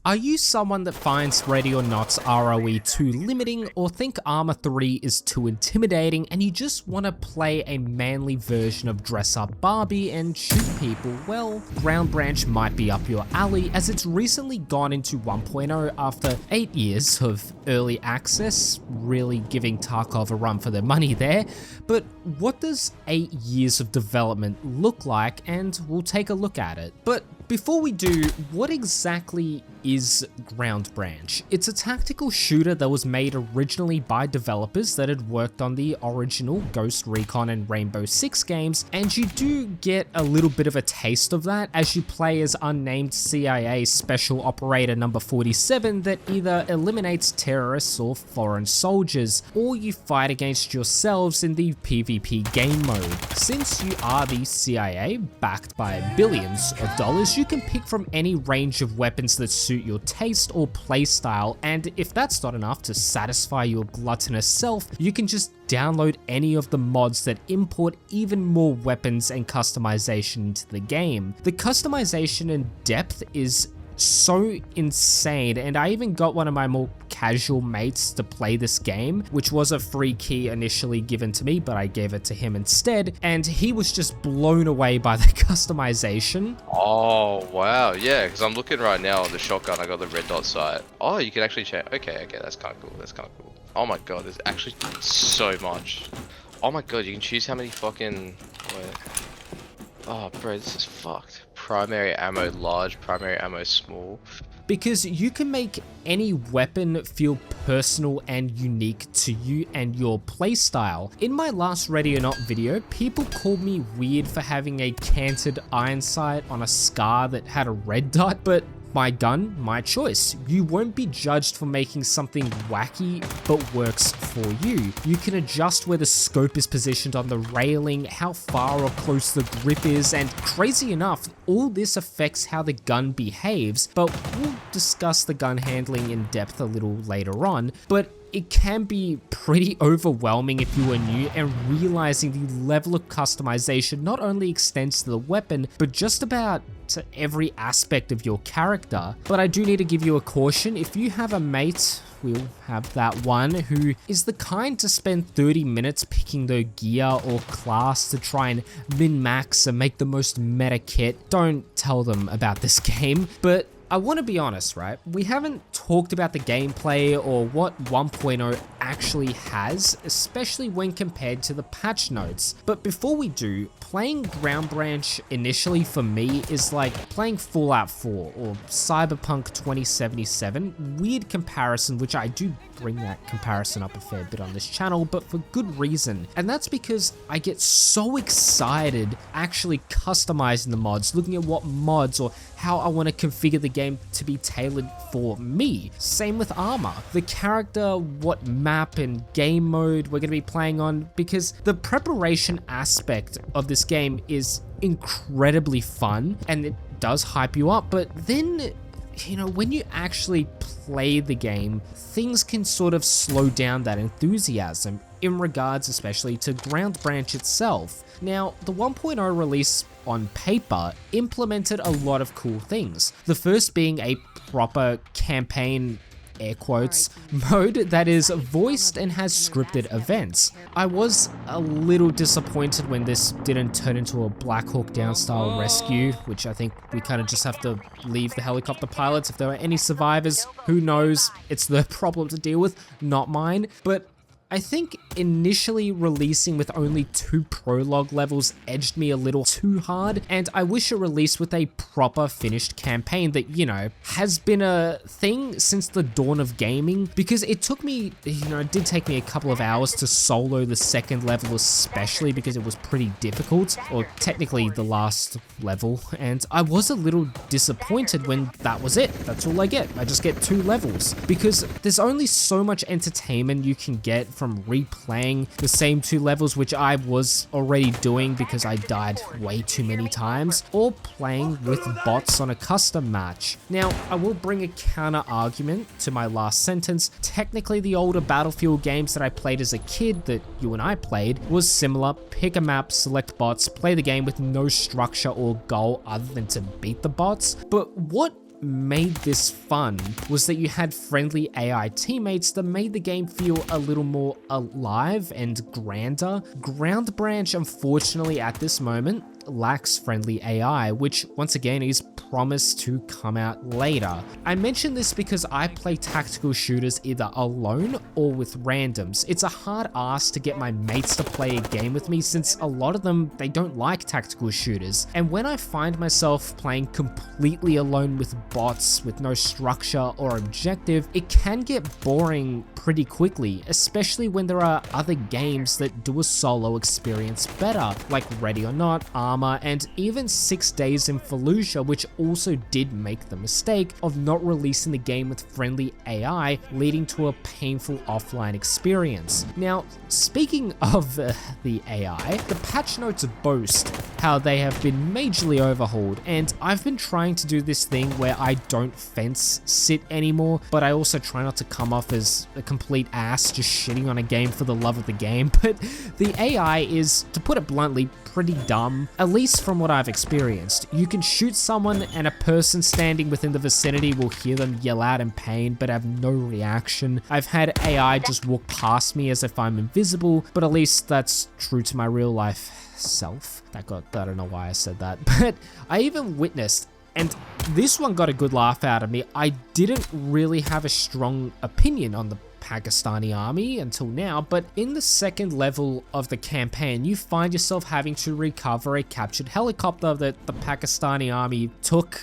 Are you someone that finds Ready or Not's ROE too limiting, or think Arma 3 is too intimidating and you just want to play a manly version of Dress Up Barbie and shoot people? Well, Ground Branch might be up your alley, as it's recently gone into 1.0 after 8 years of early access, really giving Tarkov a run for their money there. But what does 8 years of development look like? And we'll take a look at it. But before we do, what exactly is Ground Branch? It's a tactical shooter that was made originally by developers that had worked on the original Ghost Recon and Rainbow Six games, and you do get a little bit of a taste of that as you play as unnamed CIA Special Operator number 47 that either eliminates terrorists or foreign soldiers, or you fight against yourselves in the PvP game mode. Since you are the CIA, backed by billions of dollars, you can pick from any range of weapons that suit your taste or playstyle, and if that's not enough to satisfy your gluttonous self, you can just download any of the mods that import even more weapons and customization into the game. The customization and depth is so insane, and I even got one of my more casual mates to play this game, which was a free key initially given to me, but I gave it to him instead, and he was just blown away by the customization. Oh wow, yeah, because I'm looking right now on the shotgun. I got the red dot sight. Oh, you can actually change. Okay, that's kind of cool. That's kind of cool. Oh my god, there's actually so much. Oh my god, you can choose how many fucking. Wait. Oh bro, this is fucked. Primary ammo large, primary ammo small. Because you can make any weapon feel personal and unique to you and your playstyle. In my last Ready or Not video, people called me weird for having a canted iron sight on a scar that had a red dot, but my gun, my choice. You won't be judged for making something wacky, but works for you. You can adjust where the scope is positioned on the railing, how far or close the grip is, and crazy enough, all this affects how the gun behaves, but we'll discuss the gun handling in depth a little later on. But it can be pretty overwhelming if you are new, and realizing the level of customization not only extends to the weapon, but just about to every aspect of your character. But I do need to give you a caution. If you have a mate, we'll have that one, who is the kind to spend 30 minutes picking their gear or class to try and min-max and make the most meta kit, don't tell them about this game. But I want to be honest, right? We haven't talked about the gameplay or what 1.0 actually has, especially when compared to the patch notes. But before we do, playing Ground Branch initially for me is like playing Fallout 4 or Cyberpunk 2077. Weird comparison, which I do bring that comparison up a fair bit on this channel, but for good reason. And that's because I get so excited actually customizing the mods, looking at what mods or how I want to configure the game to be tailored for me. Same with Arma. The character, what map and game mode we're going to be playing on, because the preparation aspect of this game is incredibly fun and it does hype you up, but then, you know, when you actually play the game, things can sort of slow down that enthusiasm in regards especially to Ground Branch itself. Now, the 1.0 release on paper implemented a lot of cool things. The first being a proper campaign, air quotes, mode that is voiced and has scripted events. I was a little disappointed when this didn't turn into a Black Hawk Down style rescue, which I think we kind of just have to leave the helicopter pilots. If there are any survivors, who knows? It's their problem to deal with, not mine. But I think initially releasing with only 2 prologue levels edged me a little too hard, and I wish it released with a proper finished campaign that, you know, has been a thing since the dawn of gaming, because it took me, you know, it did take me a couple of hours to solo the second level, especially because it was pretty difficult, or technically the last level, and I was a little disappointed when that was it. That's all I get. I just get 2 levels, because there's only so much entertainment you can get from replaying the same 2 levels, which I was already doing because I died way too many times, or playing with bots on a custom match. Now, I will bring a counter argument to my last sentence. Technically, the older Battlefield games that I played as a kid that you and I played was similar. Pick a map, select bots, play the game with no structure or goal other than to beat the bots. But what made this fun was that you had friendly AI teammates that made the game feel a little more alive and grander. Ground Branch, unfortunately, at this moment, lacks friendly AI, which once again is promised to come out later. I mention this because I play tactical shooters either alone or with randoms. It's a hard ask to get my mates to play a game with me since a lot of them, they don't like tactical shooters. And when I find myself playing completely alone with bots with no structure or objective, it can get boring pretty quickly, especially when there are other games that do a solo experience better, like Ready or Not, Armor, and even 6 Days in Fallujah, which also did make the mistake of not releasing the game with friendly AI, leading to a painful offline experience. Now, speaking of the AI, the patch notes boast how they have been majorly overhauled, and I've been trying to do this thing where I don't fence sit anymore, but I also try not to come off as a complete ass just shitting on a game for the love of the game. But the AI is, to put it bluntly, pretty dumb, at least from what I've experienced. You can shoot someone and a person standing within the vicinity will hear them yell out in pain but have no reaction. I've had AI just walk past me as if I'm invisible, but at least that's true to my real life self. I don't know why I said that, but I even witnessed, and this one got a good laugh out of me, I didn't really have a strong opinion on the Pakistani army until now, but in the second level of the campaign, you find yourself having to recover a captured helicopter that the Pakistani army took.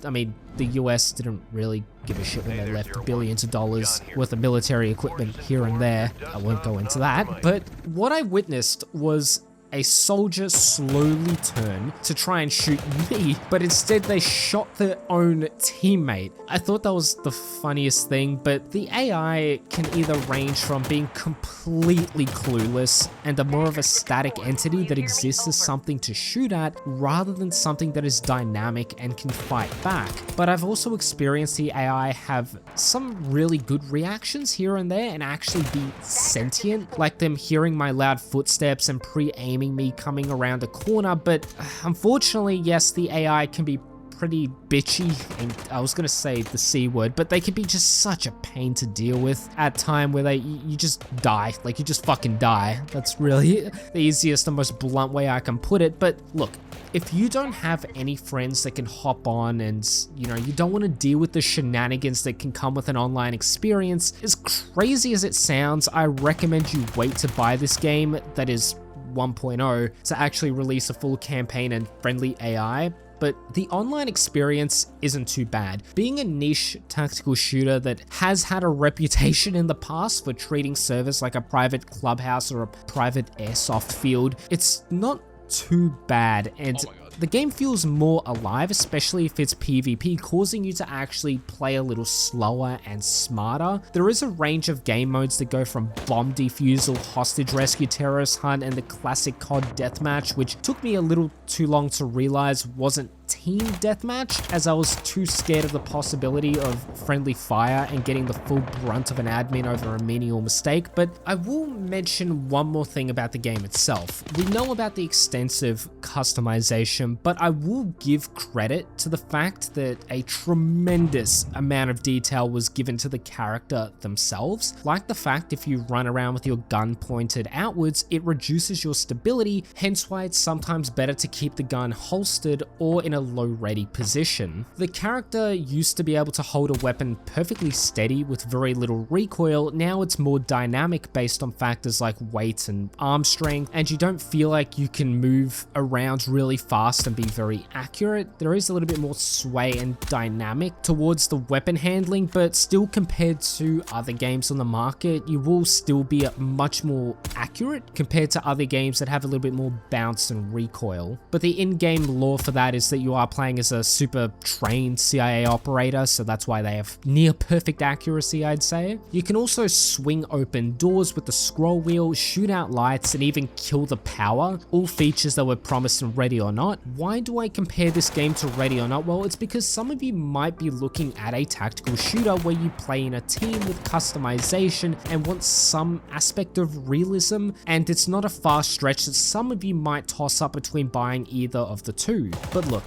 The US didn't really give a shit when they left billions of dollars worth of military equipment here and there. I won't go into that, but what I witnessed was a soldier slowly turn to try and shoot me, but instead they shot their own teammate. I thought that was the funniest thing, but the AI can either range from being completely clueless and a more of a static entity that exists as something to shoot at rather than something that is dynamic and can fight back. But I've also experienced the AI have some really good reactions here and there and actually be sentient, like them hearing my loud footsteps and pre-aiming me coming around a corner. But unfortunately, yes, the AI can be pretty bitchy, and I was gonna say the C word, but they can be just such a pain to deal with at time where you just die, like you just fucking die. That's really the easiest and most blunt way I can put it. But look, if you don't have any friends that can hop on and, you don't want to deal with the shenanigans that can come with an online experience, as crazy as it sounds, I recommend you wait to buy this game that is 1.0 to actually release a full campaign and friendly AI. But the online experience isn't too bad. Being a niche tactical shooter that has had a reputation in the past for treating servers like a private clubhouse or a private airsoft field, it's not too bad, and the game feels more alive, especially if it's PvP, causing you to actually play a little slower and smarter. There is a range of game modes that go from bomb defusal, hostage rescue, terrorist hunt, and the classic COD deathmatch, which took me a little too long to realize wasn't team deathmatch, as I was too scared of the possibility of friendly fire and getting the full brunt of an admin over a menial mistake. But I will mention one more thing about the game itself. We know about the extensive customization, but I will give credit to the fact that a tremendous amount of detail was given to the character themselves, like the fact if you run around with your gun pointed outwards, it reduces your stability, hence why it's sometimes better to keep the gun holstered or in a low ready position. The character used to be able to hold a weapon perfectly steady with very little recoil. Now it's more dynamic based on factors like weight and arm strength, and you don't feel like you can move around really fast and be very accurate. There is a little bit more sway and dynamic towards the weapon handling, but still compared to other games on the market, you will still be much more accurate compared to other games that have a little bit more bounce and recoil. But the in-game lore for that is that you are playing as a super trained CIA operator, so that's why they have near perfect accuracy, I'd say. You can also swing open doors with the scroll wheel, shoot out lights, and even kill the power, all features that were promised in Ready or Not. Why do I compare this game to Ready or Not? Well, it's because some of you might be looking at a tactical shooter where you play in a team with customization and want some aspect of realism, and it's not a far stretch that some of you might toss up between buying either of the two. But look,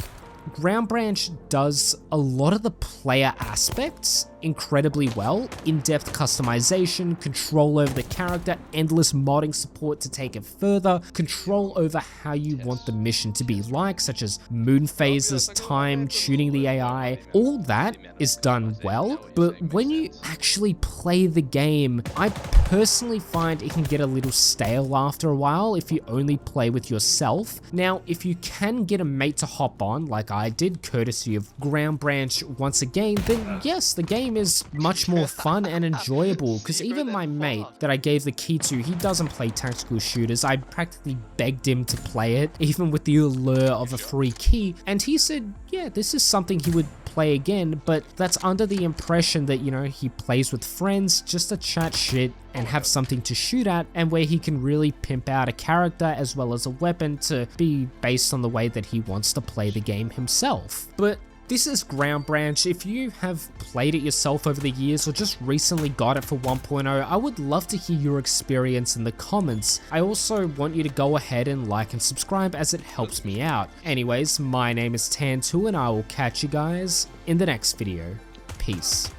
Ground Branch does a lot of the player aspects incredibly well. In-depth customization, control over the character, endless modding support to take it further, control over how you want the mission to be like, such as moon phases, time, tuning the AI. All that is done well, but when you actually play the game, I personally find it can get a little stale after a while if you only play with yourself. Now, if you can get a mate to hop on, like I did, courtesy of Ground Branch once again, then yes, the game is much more fun and enjoyable, because even my mate that I gave the key to, he doesn't play tactical shooters. I practically begged him to play it, even with the allure of a free key, and he said, yeah, this is something he would play again, but that's under the impression that, you know, he plays with friends just to chat shit and have something to shoot at, and where he can really pimp out a character as well as a weapon to be based on the way that he wants to play the game himself. But this is Ground Branch. If you have played it yourself over the years or just recently got it for 1.0, I would love to hear your experience in the comments. I also want you to go ahead and like and subscribe, as it helps me out. Anyways, my name is Tan2 and I will catch you guys in the next video. Peace.